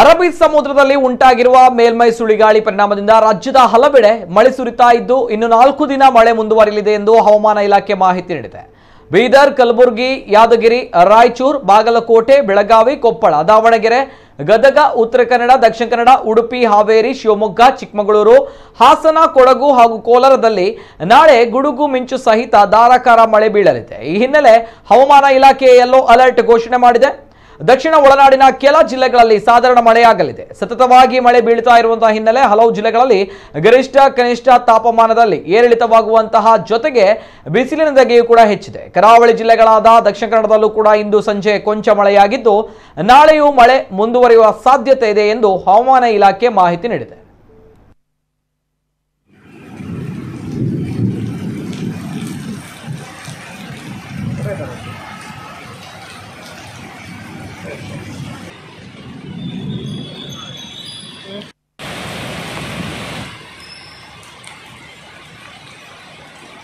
ಅರಬ್ಬಿ ಸಮುದ್ರದಲ್ಲಿ ಉಂಟಾಗಿರುವ ಮೇಲ್ಮೈ ಸುಳಿಗಾಳಿ ಪರಿಣಾಮದಿಂದ ರಾಜ್ಯದ ಹಲವೆಡೆ ಮಳೆ ಸುರಿತಾ ಇದ್ದು ಇನ್ನು 4 ದಿನ ಮಳೆ ಮುಂದುವರಿಯಲಿದೆ ಎಂದು ಹವಾಮಾನ ಇಲಾಖೆ ಮಾಹಿತಿ ನೀಡಿದೆ. ಬೀದರ್, ಕಲಬುರಗಿ, ಯಾದಗಿರಿ, ರಾಯಚೂರು, ಬಾಗಲಕೋಟೆ, ಬೆಳಗಾವಿ, ಕೊಪ್ಪಳ, ದಾವಣಗೆರೆ, ಗದಗ, ಉತ್ತರ ಕನ್ನಡ, ದಕ್ಷಿಣ ಕನ್ನಡ, ಉಡುಪಿ, ಹಾವೇರಿ, ಶಿವಮೊಗ್ಗ, ಚಿಕ್ಕಮಗಳೂರು, ಹಾಸನ, ಕೊಡಗು ಹಾಗೂ ಕೋಲಾರದಲ್ಲಿ ನಾಳೆ ಗುಡುಗು ಮಿಂಚು ಸಹಿತ ಧಾರಾಕಾರ ಮಳೆ ಬೀಳಲಿದೆ. ಈ ಹಿನ್ನೆಲೆ ಹವಾಮಾನ ಇಲಾಖೆ ಯೆಲ್ಲೋ ಅಲರ್ಟ್ ಘೋಷಣೆ ಮಾಡಿದೆ. ದಕ್ಷಿಣ ಒಳನಾಡಿನ ಕೆಲ ಜಿಲ್ಲೆಗಳಲ್ಲಿ ಸಾಧಾರಣ ಮಳೆಯಾಗಲಿದೆ. ಸತತವಾಗಿ ಮಳೆ ಬೀಳುತ್ತಾ ಇರುವಂತಹ ಹಿನ್ನೆಲೆ ಹಲವು ಜಿಲ್ಲೆಗಳಲ್ಲಿ ಗರಿಷ್ಠ ಕನಿಷ್ಠ ತಾಪಮಾನದಲ್ಲಿ ಏರಿಳಿತವಾಗುವಂತಹ ಜೊತೆಗೆ ಬಿಸಿಲಿನ ಧಗೆಯೂ ಕೂಡ ಹೆಚ್ಚಿದೆ. ಕರಾವಳಿ ಜಿಲ್ಲೆಗಳಾದ ದಕ್ಷಿಣ ಕನ್ನಡದಲ್ಲೂ ಕೂಡ ಇಂದು ಸಂಜೆ ಕೊಂಚ ಮಳೆಯಾಗಿದ್ದು ನಾಳೆಯೂ ಮಳೆ ಮುಂದುವರಿಯುವ ಸಾಧ್ಯತೆ ಇದೆ ಎಂದು ಹವಾಮಾನ ಇಲಾಖೆ ಮಾಹಿತಿ ನೀಡಿದೆ.